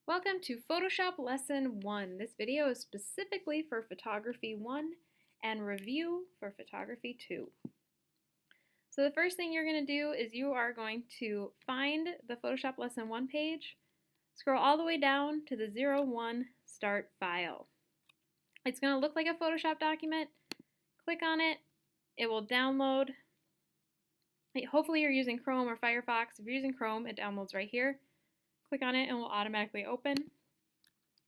Welcome to Photoshop Lesson 1. This video is specifically for Photography 1 and Review for Photography 2. So the first thing you're going to do is you are going to find the Photoshop Lesson 1 page, scroll all the way down to the 01 Start File. It's going to look like a Photoshop document. Click on it. It will download. Hopefully you're using Chrome or Firefox. If you're using Chrome, it downloads right here. Click on it and it will automatically open.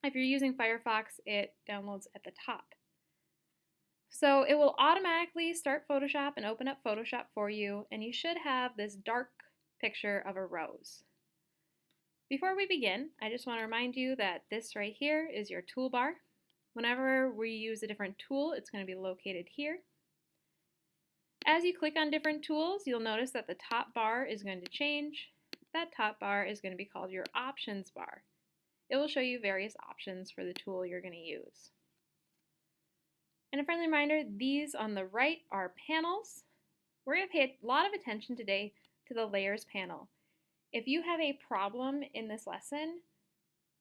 If you're using Firefox, it downloads at the top. So it will automatically start Photoshop and open up Photoshop for you, and you should have this dark picture of a rose. Before we begin, I just want to remind you that this right here is your toolbar. Whenever we use a different tool, it's going to be located here. As you click on different tools, you'll notice that the top bar is going to change. That top bar is going to be called your options bar. It will show you various options for the tool you're going to use. And a friendly reminder, these on the right are panels. We're going to pay a lot of attention today to the layers panel. If you have a problem in this lesson,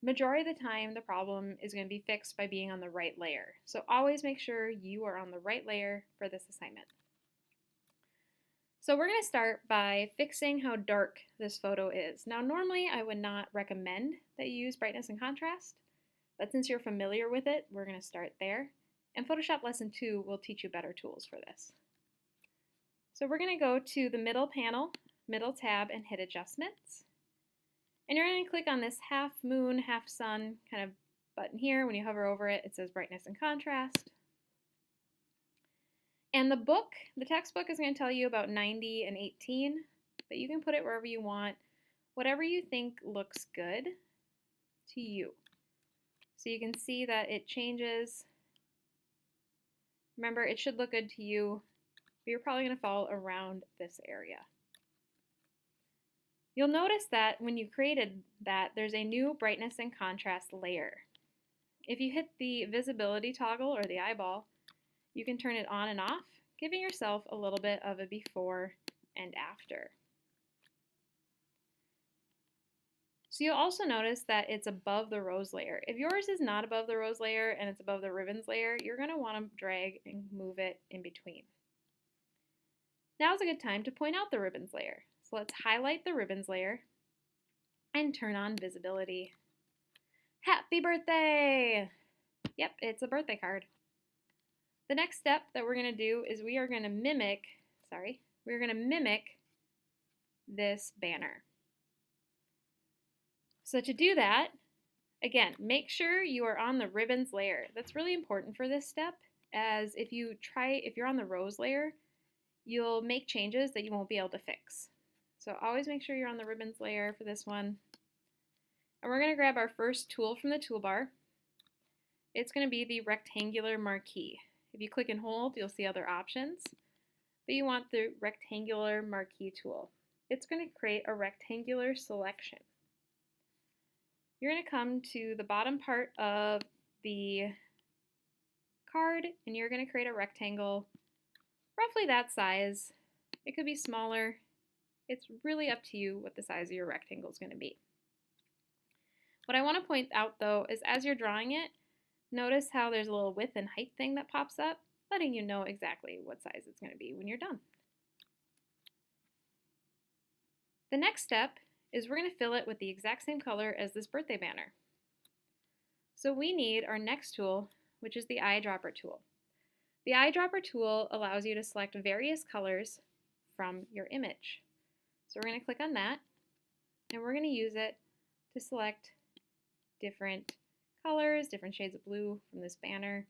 majority of the time the problem is going to be fixed by being on the right layer. So always make sure you are on the right layer for this assignment. So we're going to start by fixing how dark this photo is. Now normally I would not recommend that you use brightness and contrast, but since you're familiar with it, we're going to start there. And Photoshop Lesson 2 will teach you better tools for this. So we're going to go to the middle panel, middle tab, and hit Adjustments. And you're going to click on this half moon, half sun kind of button here. When you hover over it, it says brightness and contrast. And the textbook is going to tell you about 90 and 18, but you can put it wherever you want, whatever you think looks good to you. So you can see that it changes. Remember, it should look good to you, but you're probably going to fall around this area. You'll notice that when you created that, there's a new brightness and contrast layer. If you hit the visibility toggle or the eyeball, you can turn it on and off, giving yourself a little bit of a before and after. So you'll also notice that it's above the rose layer. If yours is not above the rose layer and it's above the ribbons layer, you're going to want to drag and move it in between. Now is a good time to point out the ribbons layer. So let's highlight the ribbons layer and turn on visibility. Happy birthday! Yep, it's a birthday card. The next step that we're going to do is we are going to mimic this banner. So to do that, again, make sure you are on the ribbons layer. That's really important for this step, as if you're on the rose layer, you'll make changes that you won't be able to fix. So always make sure you're on the ribbons layer for this one. And we're going to grab our first tool from the toolbar. It's going to be the rectangular marquee. If you click and hold, you'll see other options, but you want the rectangular marquee tool. It's going to create a rectangular selection. You're going to come to the bottom part of the card, and you're going to create a rectangle roughly that size. It could be smaller. It's really up to you what the size of your rectangle is going to be. What I want to point out, though, is as you're drawing it, notice how there's a little width and height thing that pops up, letting you know exactly what size it's going to be when you're done. The next step is we're going to fill it with the exact same color as this birthday banner. So we need our next tool, which is the eyedropper tool. The eyedropper tool allows you to select various colors from your image. So we're going to click on that, and we're going to use it to select different colors, different shades of blue from this banner.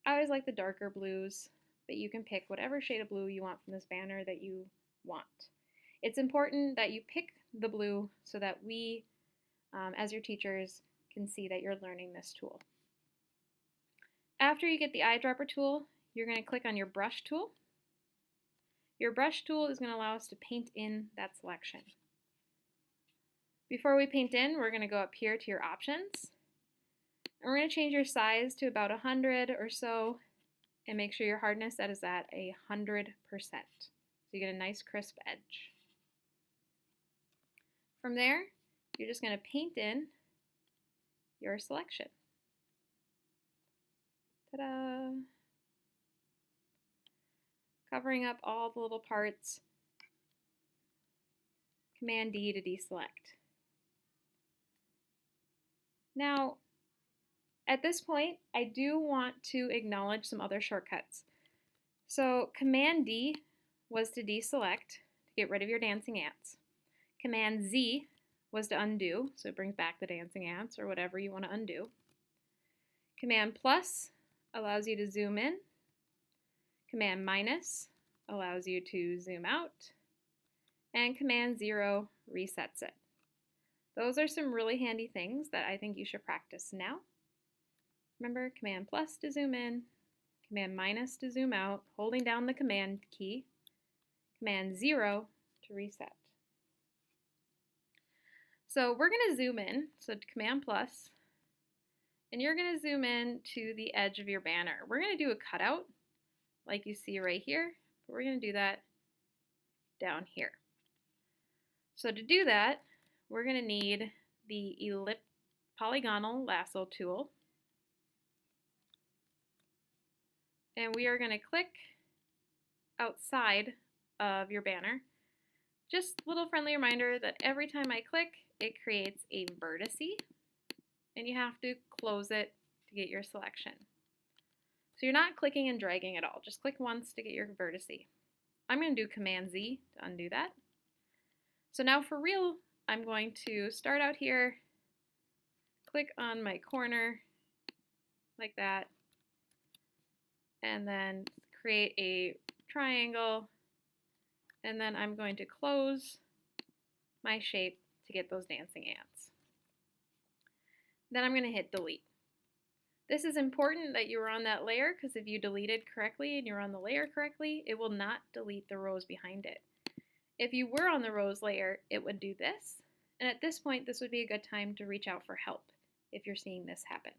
I always like the darker blues, but you can pick whatever shade of blue you want from this banner that you want. It's important that you pick the blue so that we, as your teachers, can see that you're learning this tool. After you get the eyedropper tool, you're going to click on your brush tool. Your brush tool is going to allow us to paint in that selection. Before we paint in, we're going to go up here to your options. And we're going to change your size to about 100 or so, and make sure your hardness that is at 100%. So you get a nice crisp edge. From there, you're just going to paint in your selection. Ta-da! Covering up all the little parts. Command D to deselect. Now, at this point, I do want to acknowledge some other shortcuts. So Command D was to deselect, to get rid of your dancing ants. Command Z was to undo, so it brings back the dancing ants or whatever you want to undo. Command plus allows you to zoom in. Command minus allows you to zoom out. And Command 0 resets it. Those are some really handy things that I think you should practice now. Remember, Command plus to zoom in, Command minus to zoom out, holding down the Command key, Command 0 to reset. So we're going to zoom in, so Command plus, and you're going to zoom in to the edge of your banner. We're going to do a cutout, like you see right here, but we're going to do that down here. So to do that, we're going to need the polygonal lasso tool. And we are going to click outside of your banner. Just a little friendly reminder that every time I click, it creates a vertex, and you have to close it to get your selection. So you're not clicking and dragging at all. Just click once to get your vertex. I'm going to do Command Z to undo that. So now for real, I'm going to start out here, click on my corner like that, and then create a triangle, and then I'm going to close my shape to get those dancing ants. Then I'm going to hit delete. This is important that you are on that layer, because if you deleted correctly and you're on the layer correctly, it will not delete the rows behind it. If you were on the rows layer, it would do this, and at this point this would be a good time to reach out for help if you're seeing this happen.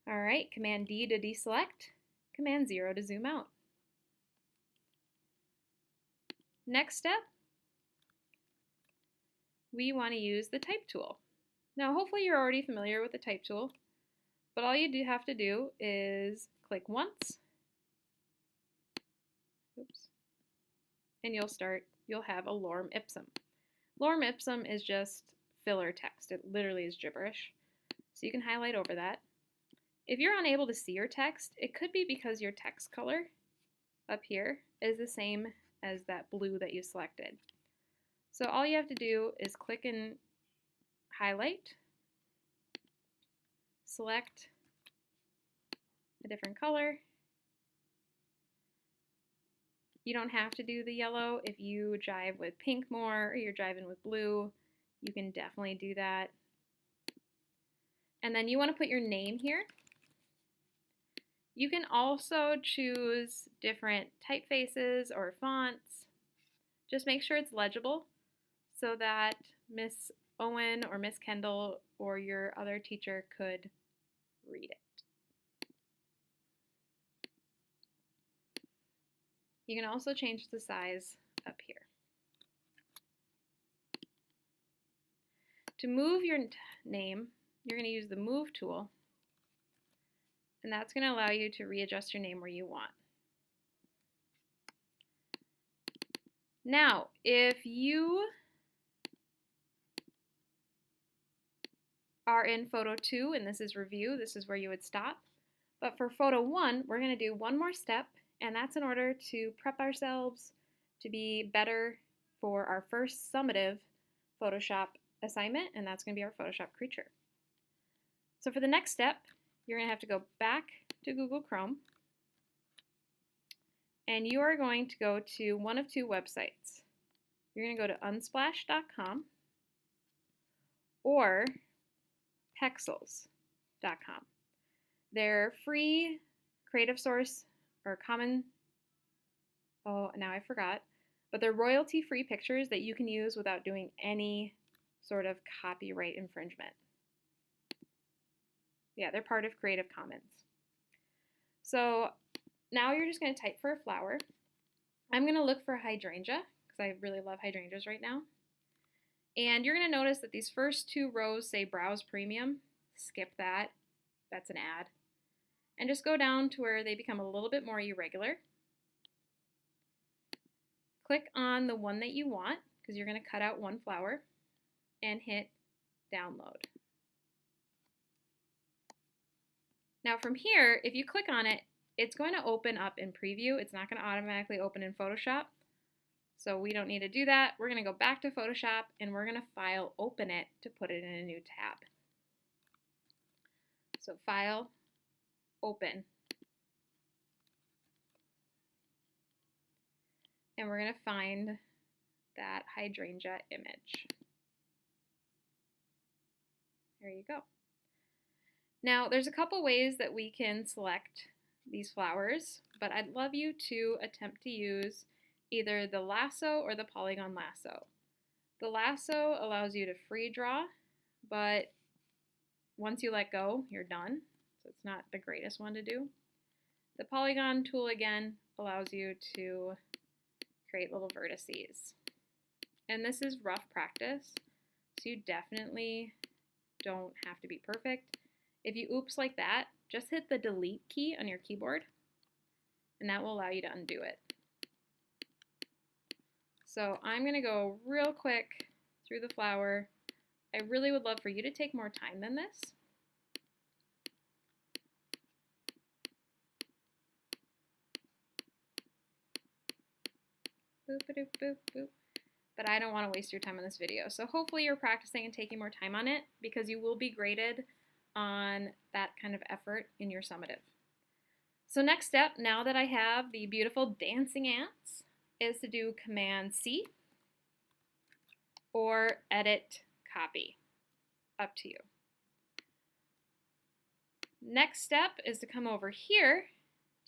Alright, Command D to deselect, Command 0 to zoom out. Next step, we want to use the type tool. Now hopefully you're already familiar with the type tool, but all you do have to do is click once, and you'll have a lorem ipsum. Lorem ipsum is just filler text. It literally is gibberish. So you can highlight over that. If you're unable to see your text, it could be because your text color up here is the same as that blue that you selected. So all you have to do is click and highlight, select a different color. You don't have to do the yellow. If you jive with pink more or you're jiving with blue, you can definitely do that. And then you want to put your name here. You can also choose different typefaces or fonts. Just make sure it's legible so that Miss Owen or Miss Kendall or your other teacher could read it. You can also change the size up here. To move your name, you're going to use the Move tool, and that's going to allow you to readjust your name where you want. Now, if you are in photo 2 and this is review, this is where you would stop. But for photo 1, we're going to do one more step, and that's in order to prep ourselves to be better for our first summative Photoshop assignment, and that's going to be our Photoshop creature. So for the next step, you're going to have to go back to Google Chrome, and you are going to go to one of two websites. You're going to go to unsplash.com or pexels.com. They're free creative source or common, but they're royalty-free pictures that you can use without doing any sort of copyright infringement. Yeah, they're part of Creative Commons. So now you're just going to type for a flower. I'm going to look for hydrangea because I really love hydrangeas right now. And you're going to notice that these first two rows say Browse Premium. Skip that. That's an ad. And just go down to where they become a little bit more irregular. Click on the one that you want, because you're going to cut out one flower, and hit Download. Now from here, if you click on it, it's going to open up in Preview. It's not going to automatically open in Photoshop. So we don't need to do that. We're going to go back to Photoshop and we're going to File, Open it to put it in a new tab. So File, Open. And we're going to find that hydrangea image. There you go. Now there's a couple ways that we can select these flowers, but I'd love you to attempt to use either the lasso or the polygon lasso. The lasso allows you to free draw, but once you let go, you're done. So it's not the greatest one to do. The polygon tool again allows you to create little vertices. And this is rough practice, so you definitely don't have to be perfect. If you oops like that, just hit the delete key on your keyboard, and that will allow you to undo it. So I'm going to go real quick through the flower. I really would love for you to take more time than this. Boop-a-doop, boop, boop. But I don't want to waste your time on this video. So hopefully you're practicing and taking more time on it, because you will be graded on that kind of effort in your summative. So next step, now that I have the beautiful dancing ants, is to do Command C or Edit Copy. Up to you. Next step is to come over here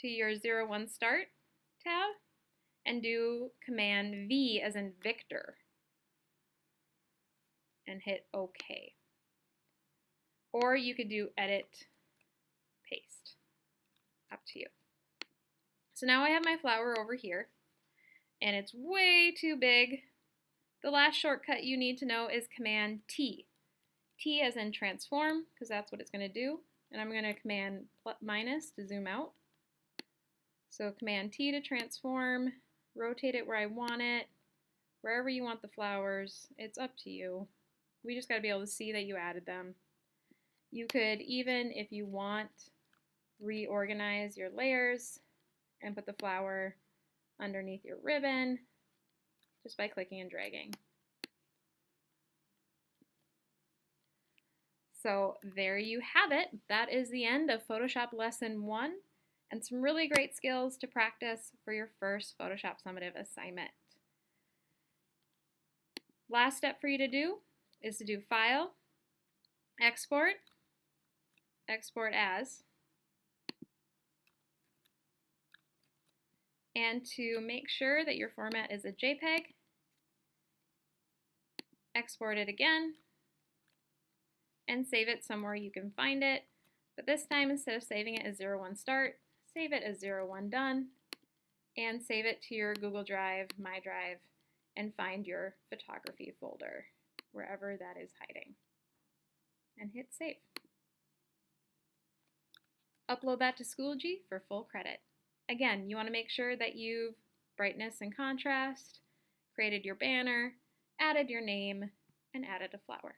to your 01 Start tab and do Command V as in Victor and hit OK. Or you could do Edit Paste. Up to you. So now I have my flower over here, and it's way too big. The last shortcut you need to know is Command T. T as in transform, because that's what it's going to do. And I'm going to Command minus to zoom out. So Command T to transform, rotate it where I want it, wherever you want the flowers, it's up to you. We just got to be able to see that you added them. You could even, if you want, reorganize your layers and put the flower underneath your ribbon just by clicking and dragging. So there you have it. That is the end of Photoshop Lesson 1 and some really great skills to practice for your first Photoshop summative assignment. Last step for you to do is to do File, Export, Export As, and to make sure that your format is a JPEG, export it again, and save it somewhere you can find it. But this time, instead of saving it as 01 Start, save it as 01 Done, and save it to your Google Drive, My Drive, and find your photography folder, wherever that is hiding. And hit Save. Upload that to Schoology for full credit. Again, you want to make sure that you've brightness and contrast, created your banner, added your name, and added a flower.